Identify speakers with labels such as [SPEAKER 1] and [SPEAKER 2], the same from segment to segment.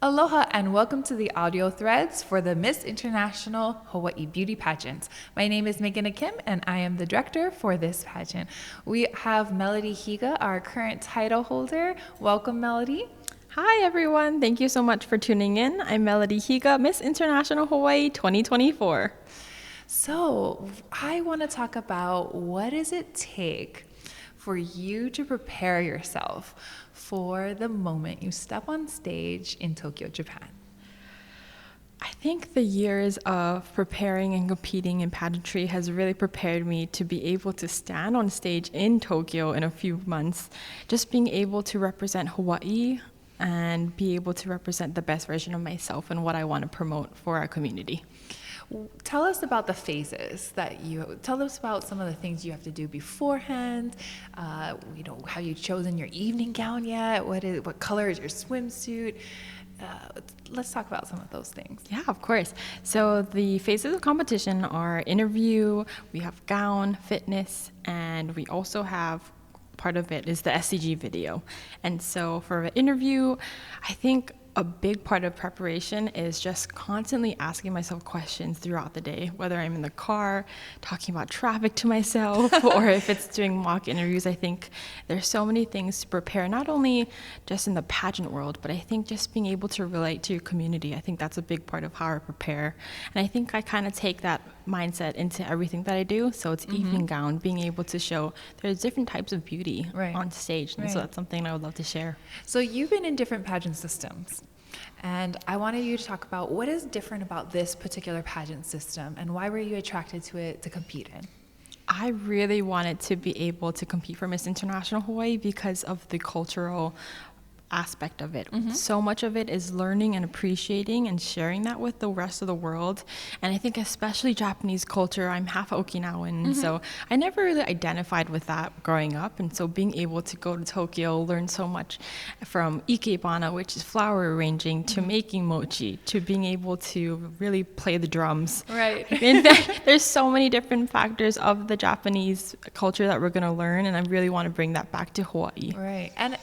[SPEAKER 1] Aloha and welcome to the audio threads for the Miss International Hawaii Beauty Pageant. My name is Megan Kim and I am the director for this pageant. We have Melody Higa, our current title holder. Welcome, Melody.
[SPEAKER 2] Hi everyone, thank you so much for tuning in. I'm Melody Higa, Miss International Hawaii 2024.
[SPEAKER 1] So I want to talk about what does it take for you to prepare yourself for the moment you step on stage in Tokyo, Japan?
[SPEAKER 2] I think the years of preparing and competing in pageantry has really prepared me to be able to stand on stage in Tokyo in a few months, just being able to represent Hawaii and be able to represent the best version of myself and what I want to promote for our community.
[SPEAKER 1] Tell us about the phases tell us about some of the things you have to do beforehand. Have you chosen your evening gown yet? What color is your swimsuit? Let's talk about some of those things.
[SPEAKER 2] Yeah, of course. So the phases of competition are interview, we have gown, fitness, and we also have part of it is the SCG video. And so for an interview, I think a big part of preparation is just constantly asking myself questions throughout the day, whether I'm in the car talking about traffic to myself or if it's doing mock interviews. I think there's so many things to prepare, not only just in the pageant world, but I think just being able to relate to your community. I think that's a big part of how I prepare. And I think I kind of take that mindset into everything that I do. So it's evening gown, being able to show there's different types of beauty on stage. And so that's something I would love to share.
[SPEAKER 1] So you've been in different pageant systems. And I wanted you to talk about what is different about this particular pageant system and why were you attracted to it to compete in?
[SPEAKER 2] I really wanted to be able to compete for Miss International Hawaii because of the cultural aspect of it. So much of it is learning and appreciating and sharing that with the rest of the world. And I think especially Japanese culture, I'm half Okinawan, so I never really identified with that growing up. And so being able to go to Tokyo, learn so much from ikebana, which is flower arranging, to making mochi, to being able to really play the drums.
[SPEAKER 1] Right.
[SPEAKER 2] And there's so many different factors of the Japanese culture that we're going to learn, and I really want to bring that back to Hawaii.
[SPEAKER 1] Right. And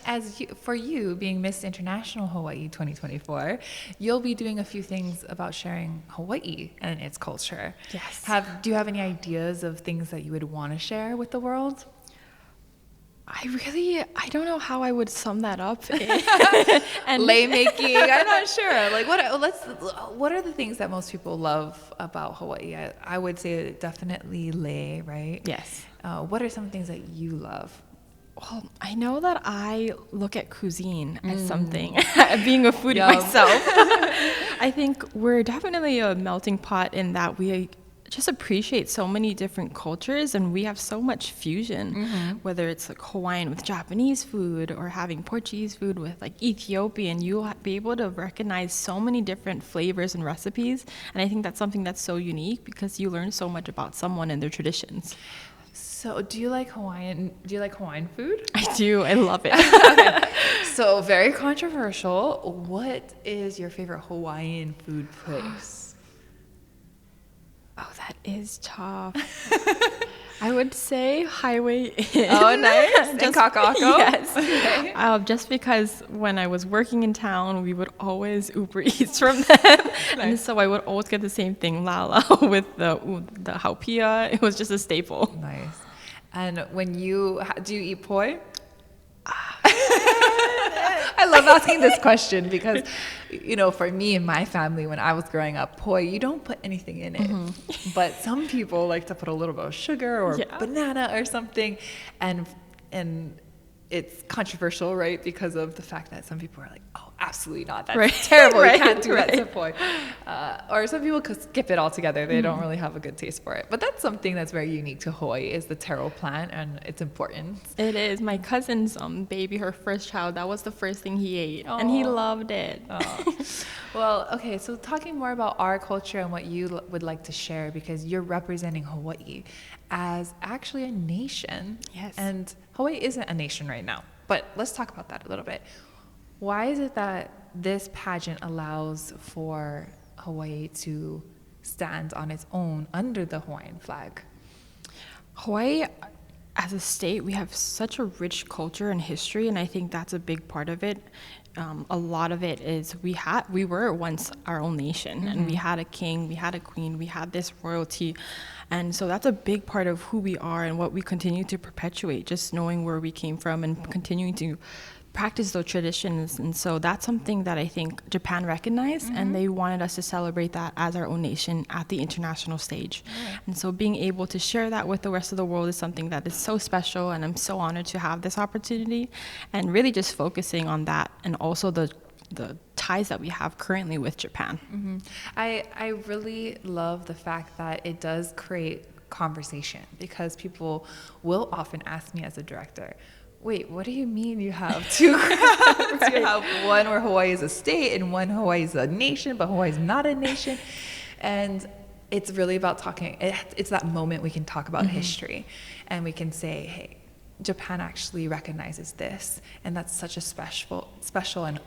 [SPEAKER 1] for you being Miss International Hawaii 2024, you'll be doing a few things about sharing Hawaii and its culture.
[SPEAKER 2] Yes.
[SPEAKER 1] Do you have any ideas of things that you would want to share with the world?
[SPEAKER 2] I don't know how I would sum that up.
[SPEAKER 1] And lei making, I'm not sure. Like what are the things that most people love about Hawaii? I would say definitely lei, right?
[SPEAKER 2] Yes.
[SPEAKER 1] What are some things that you love?
[SPEAKER 2] Well, I know that I look at cuisine as something, being a foodie myself. I think we're definitely a melting pot in that we just appreciate so many different cultures and we have so much fusion, whether it's like Hawaiian with Japanese food or having Portuguese food with like Ethiopian. You'll be able to recognize so many different flavors and recipes. And I think that's something that's so unique because you learn so much about someone and their traditions.
[SPEAKER 1] So do you like Hawaiian food?
[SPEAKER 2] I do. I love it.
[SPEAKER 1] Okay. So very controversial. What is your favorite Hawaiian food place?
[SPEAKER 2] Oh, that is tough. I would say Highway Inn.
[SPEAKER 1] Oh, nice. In Kaka'ako?
[SPEAKER 2] Yes.
[SPEAKER 1] Okay.
[SPEAKER 2] Just because when I was working in town, we would always Uber Eats from them. Nice. And so I would always get the same thing, lala, with the haupia. It was just a staple.
[SPEAKER 1] Nice. And do you eat poi? I love asking this question because, for me and my family, when I was growing up, poi, you don't put anything in it. But some people like to put a little bit of sugar or banana or something. And it's controversial, right? Because of the fact that some people are like, oh, absolutely not. That's terrible. You can't do that to poi. Or some people could skip it altogether. They don't really have a good taste for it. But that's something that's very unique to Hawaii is the taro plant and its importance.
[SPEAKER 2] It is. My cousin's baby, her first child, that was the first thing he ate. And he loved it.
[SPEAKER 1] Well, okay. So talking more about our culture and what you would like to share because you're representing Hawaii as actually a nation.
[SPEAKER 2] Yes.
[SPEAKER 1] And Hawaii isn't a nation right now. But let's talk about that a little bit. Why is it that this pageant allows for Hawaii to stand on its own under the Hawaiian flag?
[SPEAKER 2] Hawaii, as a state, we have such a rich culture and history, and I think that's a big part of it. a lot of it is we were once our own nation, and we had a king, we had a queen, we had this royalty. And so that's a big part of who we are and what we continue to perpetuate, just knowing where we came from and continuing to practice those traditions. And so that's something that I think Japan recognized, and they wanted us to celebrate that as our own nation at the international stage. And so being able to share that with the rest of the world is something that is so special, and I'm so honored to have this opportunity, and really just focusing on that, and also the ties that we have currently with Japan.
[SPEAKER 1] I really love the fact that it does create conversation, because people will often ask me as a director, wait, what do you mean you have two crowns? Right. You have one where Hawaii is a state and one Hawaii is a nation, but Hawaii is not a nation. And it's really about talking. It's that moment we can talk about history, and we can say, hey, Japan actually recognizes this, and that's such a special, and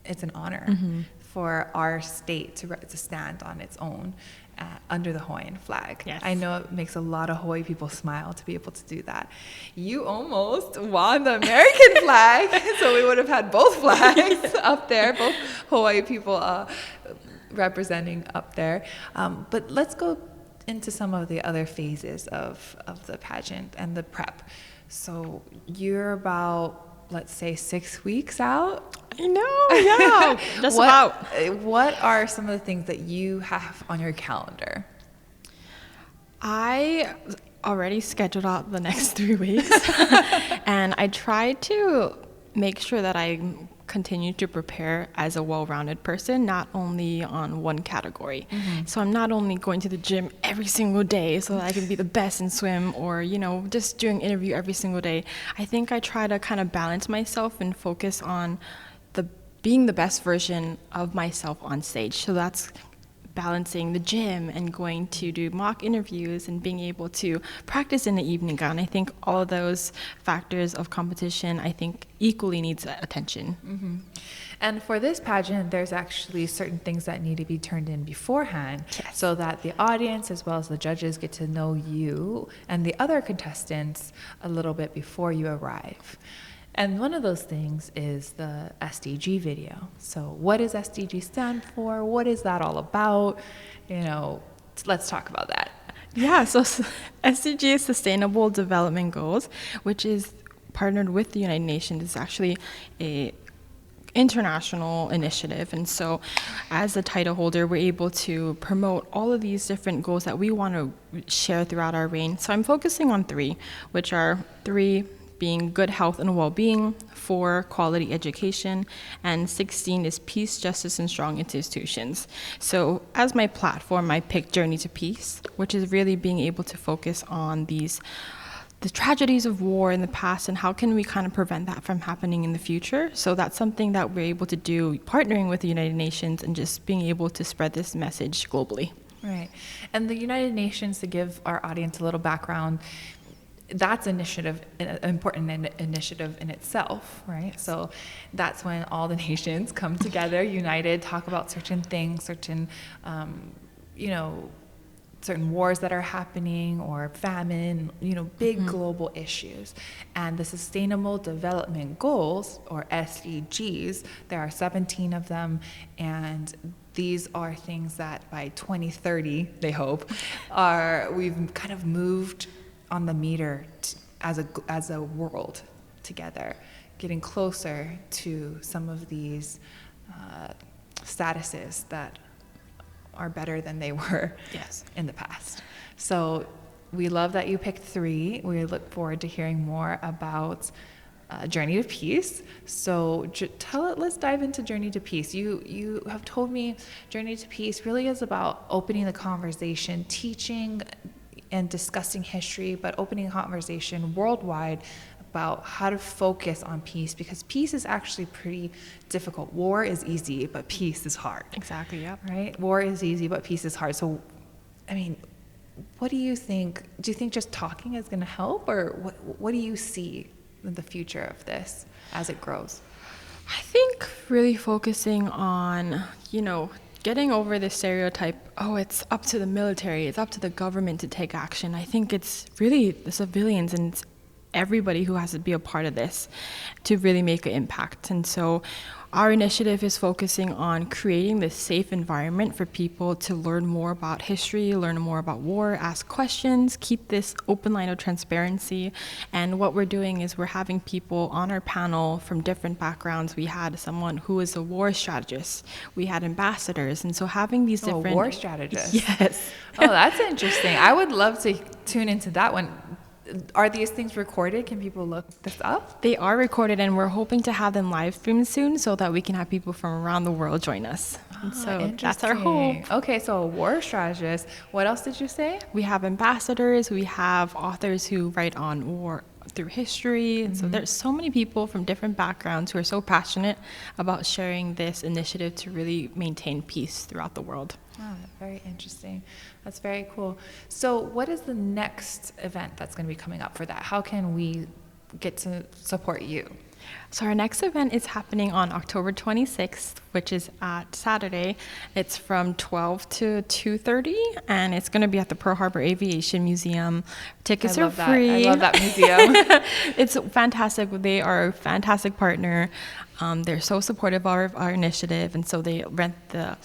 [SPEAKER 1] it's an honor for our state to stand on its own under the Hawaiian flag.
[SPEAKER 2] Yes.
[SPEAKER 1] I know it makes a lot of Hawaii people smile to be able to do that. You almost won the American flag, so we would have had both flags up there, both Hawaii people representing up there. But let's go into some of the other phases of the pageant and the prep. So you're about, let's say, 6 weeks out.
[SPEAKER 2] I know, yeah. Just about.
[SPEAKER 1] What are some of the things that you have on your calendar?
[SPEAKER 2] I already scheduled out the next 3 weeks, and I try to make sure that I continue to prepare as a well-rounded person, not only on one category. So I'm not only going to the gym every single day so that I can be the best in swim, or, you know, just doing interview every single day. I think I try to kind of balance myself and focus on being the best version of myself on stage. So that's balancing the gym and going to do mock interviews and being able to practice in the evening gown. I think all of those factors of competition, I think, equally needs attention.
[SPEAKER 1] And for this pageant, there's actually certain things that need to be turned in beforehand, so that the audience as well as the judges get to know you and the other contestants a little bit before you arrive. And one of those things is the SDG video. So what does SDG stand for? What is that all about? You know, let's talk about that.
[SPEAKER 2] Yeah, so SDG is Sustainable Development Goals, which is partnered with the United Nations. It's actually a international initiative, and so as the title holder, we're able to promote all of these different goals that we want to share throughout our reign. So I'm focusing on 3, which are 3 being good health and well-being, 4 quality education, and 16 is peace, justice, and strong institutions. So as my platform, I picked Journey to Peace, which is really being able to focus on the tragedies of war in the past and how can we kind of prevent that from happening in the future. So that's something that we're able to do, partnering with the United Nations and just being able to spread this message globally.
[SPEAKER 1] Right. And the United Nations, to give our audience a little background, that's an important initiative in itself, right? So that's when all the nations come together, united, talk about certain things, certain, certain wars that are happening, or famine, big global issues. And the Sustainable Development Goals, or SDGs, there are 17 of them, and these are things that by 2030, they hope, we've kind of moved on the meter as a world together, getting closer to some of these statuses that are better than they were in the past. So we love that you picked 3. We look forward to hearing more about Journey to Peace. So let's dive into Journey to Peace. You have told me Journey to Peace really is about opening the conversation, teaching and discussing history, but opening a conversation worldwide about how to focus on peace, because peace is actually pretty difficult. War is easy, but peace is hard.
[SPEAKER 2] Exactly, yeah.
[SPEAKER 1] Right? War is easy, but peace is hard. So, I mean, what do you think? Do you think just talking is going to help, or what do you see in the future of this as it grows?
[SPEAKER 2] I think really focusing on, getting over this stereotype, it's up to the military, it's up to the government to take action. I think it's really the civilians and everybody who has to be a part of this to really make an impact. And so our initiative is focusing on creating this safe environment for people to learn more about history, learn more about war, ask questions, keep this open line of transparency. And what we're doing is we're having people on our panel from different backgrounds. We had someone who is a war strategist. We had ambassadors. And so having these different...
[SPEAKER 1] war strategist.
[SPEAKER 2] Yes.
[SPEAKER 1] Oh, that's interesting. I would love to tune into that one. Are these things recorded? Can people look this up?
[SPEAKER 2] They are recorded, and we're hoping to have them live streamed soon so that we can have people from around the world join us. And so that's our hope.
[SPEAKER 1] Okay, so a war strategist. What else did you say?
[SPEAKER 2] We have ambassadors. We have authors who write on war through history. Mm-hmm. So there's so many people from different backgrounds who are so passionate about sharing this initiative to really maintain peace throughout the world.
[SPEAKER 1] Oh, very interesting. That's very cool. So what is the next event that's going to be coming up for that? How can we get to support you?
[SPEAKER 2] So our next event is happening on October 26th, which is at Saturday. It's from 12 to 2:30, and it's going to be at the Pearl Harbor Aviation Museum. Tickets are free.
[SPEAKER 1] I love that museum.
[SPEAKER 2] It's fantastic. They are a fantastic partner. They're so supportive of our initiative, and so they rent the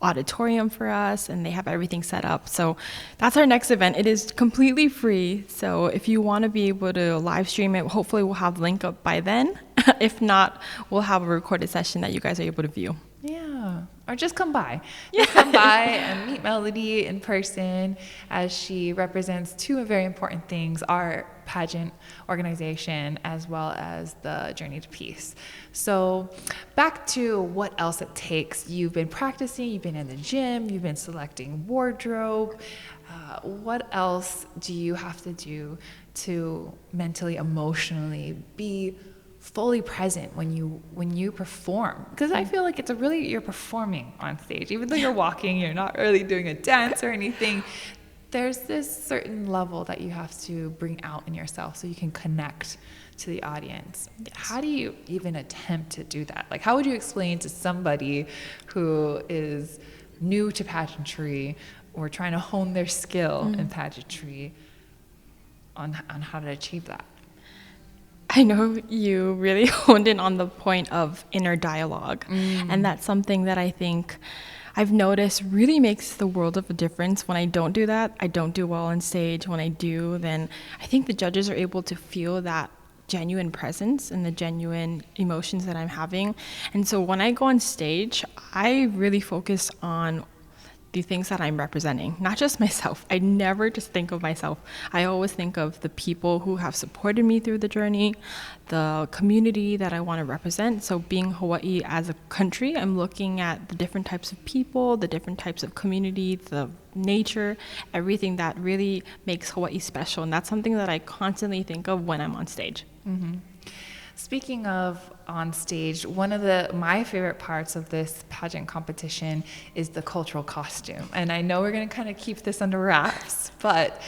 [SPEAKER 2] auditorium for us, and they have everything set up. So that's our next event. It is completely free. So if you want to be able to live stream it, hopefully we'll have the link up by then. If not, we'll have a recorded session that you guys are able to view.
[SPEAKER 1] Yeah, or just come by. Just come by and meet Melody in person, as she represents two very important things: our pageant organization as well as the Journey to Peace. So back to what else it takes. You've been practicing, you've been in the gym, you've been selecting wardrobe. What else do you have to do to mentally, emotionally be fully present when you perform? Because I feel like you're performing on stage. Even though you're walking, you're not really doing a dance or anything. There's this certain level that you have to bring out in yourself so you can connect to the audience. Yes. How do you even attempt to do that? Like, how would you explain to somebody who is new to pageantry or trying to hone their skill in pageantry on how to achieve that?
[SPEAKER 2] I know you really honed in on the point of inner dialogue, and that's something that I think I've noticed really makes the world of a difference. When I don't do that, I don't do well on stage. When I do, then I think the judges are able to feel that genuine presence and the genuine emotions that I'm having. And so when I go on stage, I really focus on the things that I'm representing, not just myself. I never just think of myself. I always think of the people who have supported me through the journey, the community that I want to represent. So being Hawaii as a country, I'm looking at the different types of people, the different types of community, the nature, everything that really makes Hawaii special. And that's something that I constantly think of when I'm on stage.
[SPEAKER 1] Mm-hmm. Speaking of on stage, one of my favorite parts of this pageant competition is the cultural costume. And I know we're going to kind of keep this under wraps, but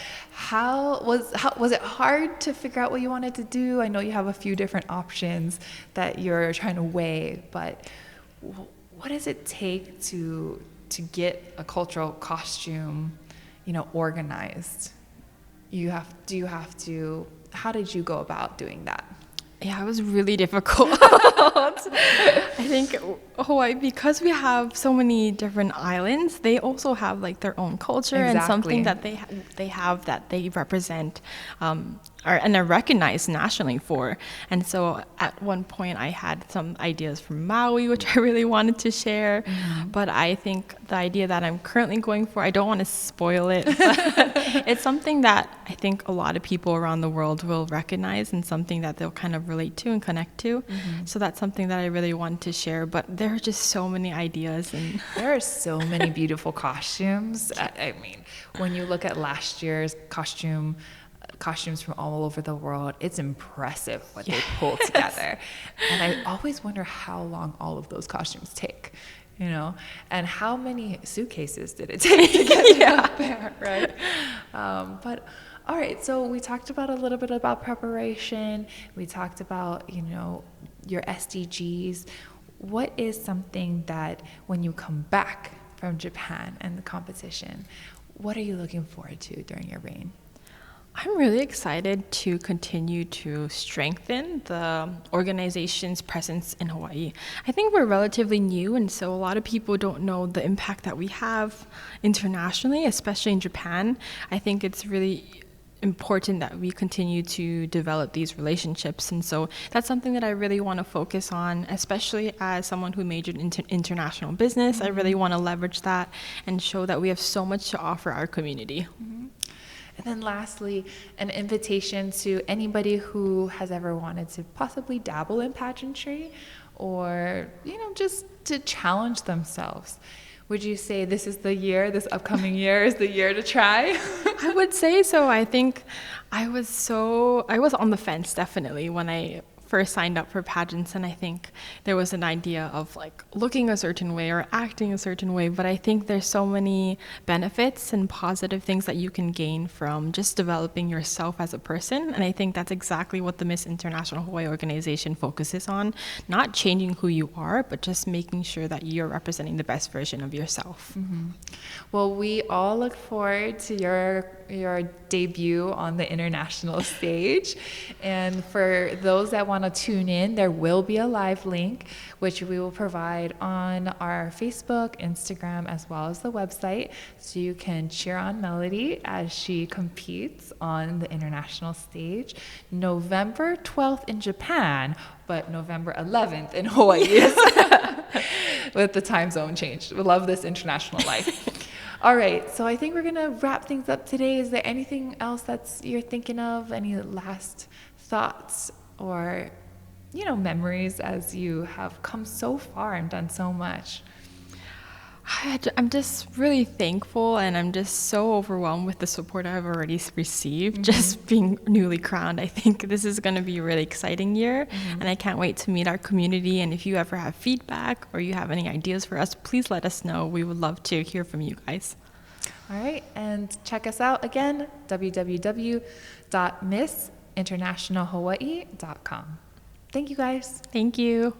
[SPEAKER 1] was it hard to figure out what you wanted to do? I know you have a few different options that you're trying to weigh, but what does it take to get a cultural costume, organized? How did you go about doing that?
[SPEAKER 2] Yeah, it was really difficult. I think Hawaii, because we have so many different islands, they also have like their own culture. Exactly. And something that they have that they represent and are recognized nationally for. And so at one point I had some ideas from Maui, which I really wanted to share. Mm-hmm. But I think the idea that I'm currently going for, I don't want to spoil it, but it's something that I think a lot of people around the world will recognize and something that they'll kind of relate to and connect to. Mm-hmm. So that's something that I really want to share. But there are just so many ideas. And
[SPEAKER 1] there are so many beautiful costumes. I mean, when you look at last year's costumes from all over the world, it's impressive what they pull together. And I always wonder how long all of those costumes take, and how many suitcases did it take to get out there, right? But all right, so we talked about a little bit about preparation. We talked about, your SDGs. What is something that when you come back from Japan and the competition, what are you looking forward to during your reign?
[SPEAKER 2] I'm really excited to continue to strengthen the organization's presence in Hawaii. I think we're relatively new, and so a lot of people don't know the impact that we have internationally, especially in Japan. I think it's really important that we continue to develop these relationships, and so that's something that I really want to focus on, especially as someone who majored in international business. I really want to leverage that and show that we have so much to offer our community.
[SPEAKER 1] And then lastly, an invitation to anybody who has ever wanted to possibly dabble in pageantry or, just to challenge themselves. Would you say this upcoming year is the year to try?
[SPEAKER 2] I would say so. I think I was on the fence definitely when I first signed up for pageants, and I think there was an idea of like looking a certain way or acting a certain way, but I think there's so many benefits and positive things that you can gain from just developing yourself as a person, and I think that's exactly what the Miss International Hawaii organization focuses on, not changing who you are, but just making sure that you're representing the best version of yourself.
[SPEAKER 1] Mm-hmm. Well, we all look forward to your debut on the international stage, and for those that want to tune in, there will be a live link which we will provide on our Facebook, Instagram, as well as the website, so you can cheer on Melody as she competes on the international stage November 12th in Japan, but November 11th in Hawaii with the time zone change. We love this international life. All right, so I think we're going to wrap things up today. Is there anything else you're thinking of? Any last thoughts or, memories as you have come so far and done so much?
[SPEAKER 2] I'm just really thankful, and I'm just so overwhelmed with the support I've already received, just being newly crowned. I think this is going to be a really exciting year, and I can't wait to meet our community. And if you ever have feedback or you have any ideas for us, please let us know. We would love to hear from you guys.
[SPEAKER 1] All right, and check us out again, www.miss.internationalhawaii.com. Thank you, guys.
[SPEAKER 2] Thank you.